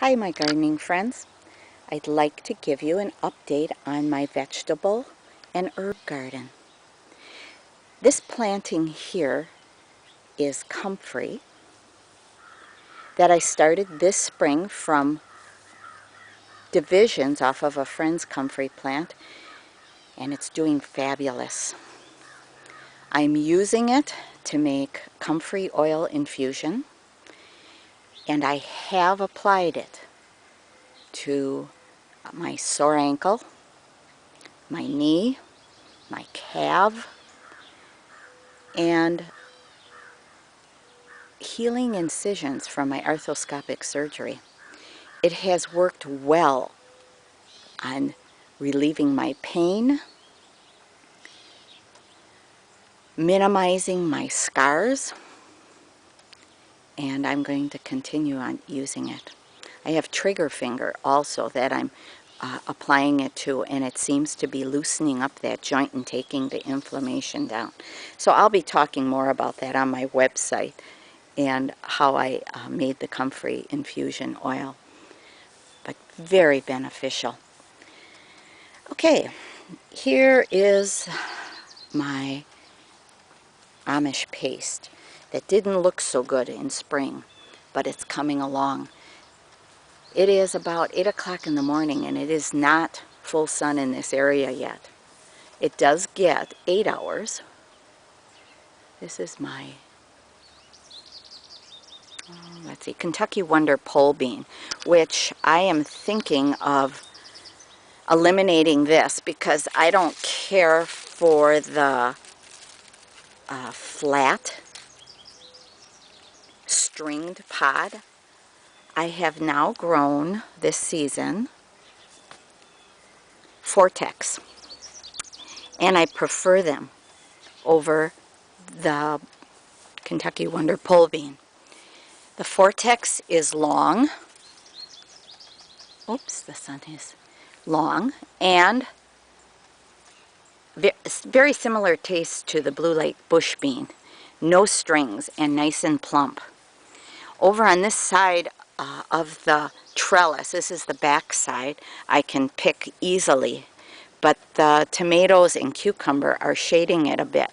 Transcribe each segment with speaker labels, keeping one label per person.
Speaker 1: Hi my gardening friends. I'd like to give you an update on my vegetable and herb garden. This planting here is comfrey that I started this spring from divisions off of a friend's comfrey plant, and it's doing fabulous. I'm using it to make comfrey oil infusion, and I have applied it to my sore ankle, my knee, my calf, and healing incisions from my arthroscopic surgery. It has worked well on relieving my pain, minimizing my scars, and I'm going to continue on using it. I have trigger finger also that I'm applying it to, and it seems to be loosening up that joint and taking the inflammation down. So I'll be talking more about that on my website and how I made the comfrey infusion oil. But very beneficial. Okay, here is my Amish paste that didn't look so good in spring, but it's coming along. It is about 8 o'clock in the morning, and it is not full sun in this area yet. It does get 8 hours. This is my, let's see, Kentucky Wonder pole bean, which I am thinking of eliminating this because I don't care for the flat stringed pod. I have now grown this season Vortex, and I prefer them over the Kentucky Wonder pole bean. The Vortex is long. Oops, the sun is long, and very similar taste to the Blue Lake bush bean. No strings and nice and plump. Over on this side of the trellis, this is the back side, I can pick easily, but the tomatoes and cucumber are shading it a bit.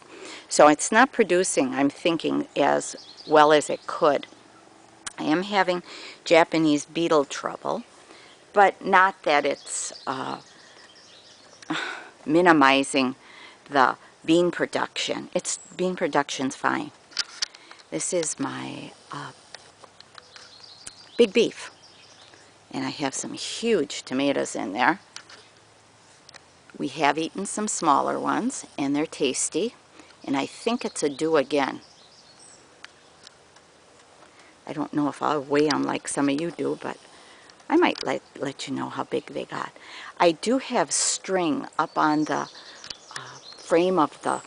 Speaker 1: So it's not producing, I'm thinking, as well as it could. I am having Japanese beetle trouble, but not that it's minimizing the bean production. Bean production's fine. This is my big beef, and I have some huge tomatoes in there. We have eaten some smaller ones, and they're tasty, and I think it's a do again. I don't know if I'll weigh them like some of you do, but I might let you know how big they got. I do have string up on the frame of the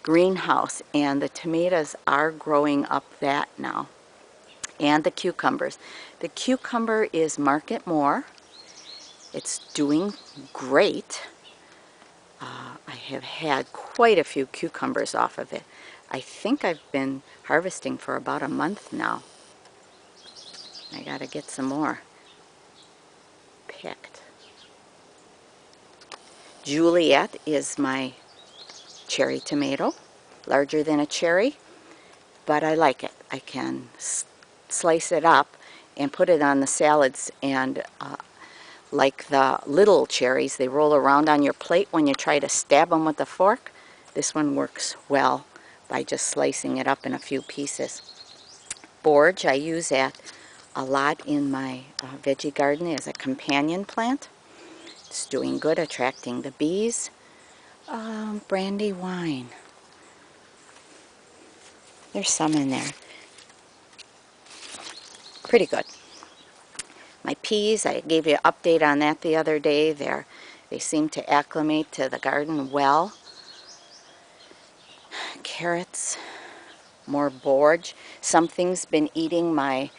Speaker 1: greenhouse, and the tomatoes are growing up that now, and the cucumbers. The cucumber is Market More. It's doing great. I have had quite a few cucumbers off of it. I think I've been harvesting for about a month now. I gotta get some more picked. Juliet is my cherry tomato, larger than a cherry, but I like it. I can slice it up and put it on the salads, and like the little cherries, they roll around on your plate when you try to stab them with a fork. This one works well by just slicing it up in a few pieces. Borage, I use that a lot in my veggie garden as a companion plant. It's doing good, attracting the bees. Brandy Wine. There's some in there. Pretty good. My peas, I gave you an update on that the other day. They seem to acclimate to the garden well. Carrots, more borage. Something's been eating my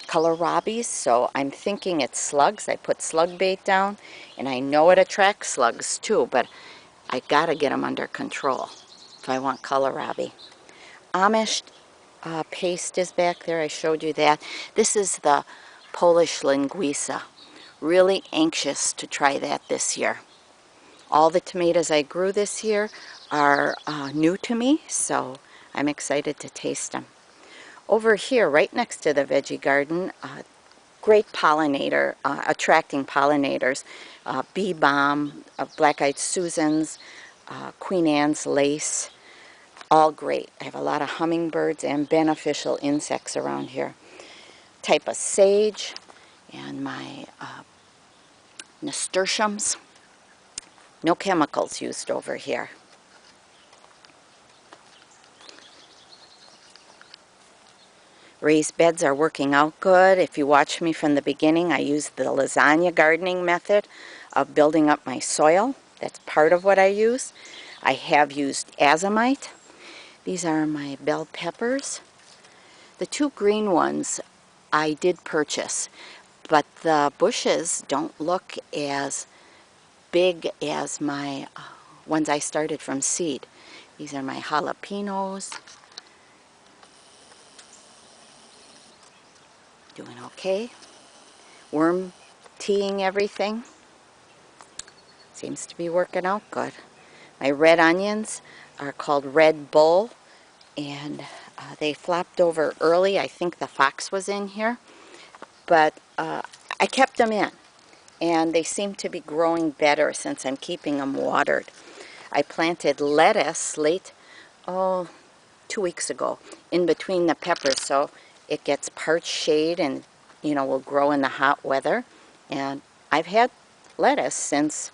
Speaker 1: kohlrabi, so I'm thinking it's slugs. I put slug bait down, and I know it attracts slugs too, but I gotta get them under control if I want kohlrabi. Amish Paste is back there. I showed you that. This is the Polish Linguisa. Really anxious to try that this year. All the tomatoes I grew this year are new to me, so I'm excited to taste them. Over here, right next to the veggie garden, great pollinator, attracting pollinators, bee balm, black-eyed Susans, Queen Anne's lace, all great. I have a lot of hummingbirds and beneficial insects around here. Type of sage and my nasturtiums. No chemicals used over here. Raised beds are working out good. If you watch me from the beginning, I used the lasagna gardening method of building up my soil. That's part of what I use. I have used azomite. These are my bell peppers. The two green ones I did purchase, but the bushes don't look as big as my ones I started from seed. These are my jalapenos. Doing okay. Worm teaing everything. Seems to be working out good. My red onions are called Red Bull, and they flopped over early. I think the fox was in here, but I kept them in, and they seem to be growing better since I'm keeping them watered. I planted lettuce late, 2 weeks ago, in between the peppers, so it gets part shade and, you know, will grow in the hot weather. And I've had lettuce since,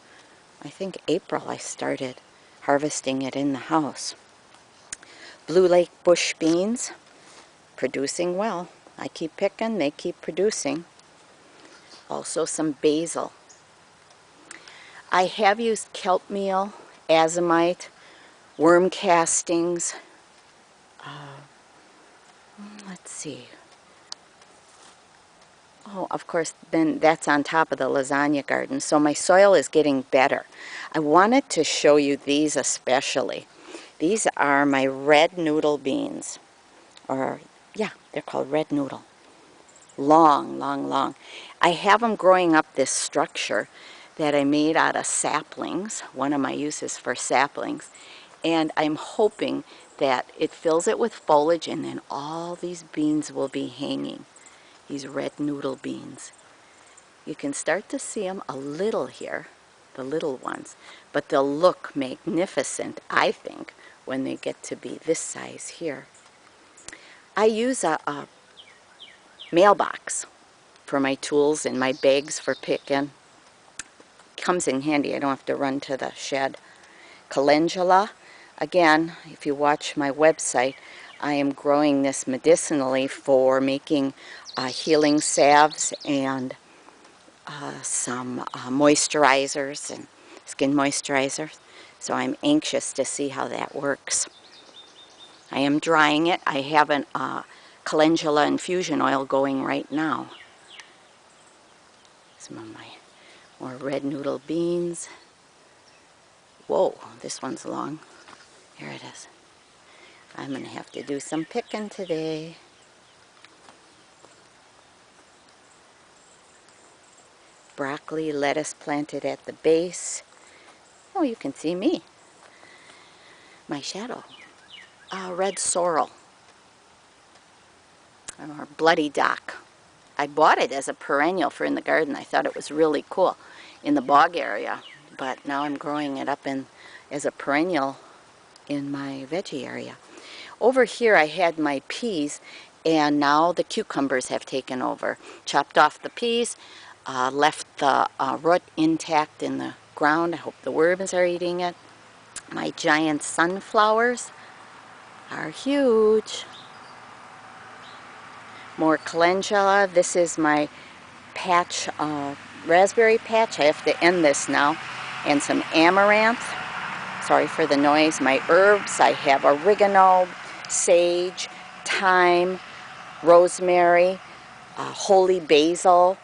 Speaker 1: I think, April. I started harvesting it in the house. Blue Lake bush beans, producing well. I keep picking, they keep producing. Also some basil. I have used kelp meal, azomite, worm castings. Let's see. Oh, of course, then that's on top of the lasagna garden. So my soil is getting better. I wanted to show you these especially. These are my red noodle beans. Or, yeah, they're called red noodle. Long, long, long. I have them growing up this structure that I made out of saplings. One of my uses for saplings. And I'm hoping that it fills it with foliage and then all these beans will be hanging. These red noodle beans. You can start to see them a little here, the little ones, but they'll look magnificent, I think, when they get to be this size here. I use a mailbox for my tools and my bags for picking. Comes in handy. I don't have to run to the shed. Calendula. Again, if you watch my website, I am growing this medicinally for making healing salves and some moisturizers and skin moisturizers. So I'm anxious to see how that works. I am drying it. I have a calendula infusion oil going right now. Some of my more red noodle beans. Whoa, this one's long. Here it is. I'm going to have to do some picking today. Broccoli, lettuce planted at the base. Oh, you can see me. My shadow. Red sorrel. Or bloody dock. I bought it as a perennial for in the garden. I thought it was really cool in the bog area. But now I'm growing it up as a perennial in my veggie area. Over here I had my peas, and now the cucumbers have taken over. Chopped off the peas, left the root intact in the ground. I hope the worms are eating it. My giant sunflowers are huge. More calendula. This is my patch, raspberry patch. I have to end this now. And some amaranth. Sorry for the noise. My herbs, I have oregano, sage, thyme, rosemary, holy basil,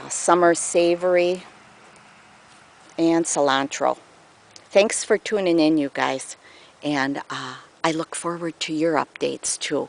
Speaker 1: summer savory, and cilantro. Thanks for tuning in, you guys. And I look forward to your updates, too.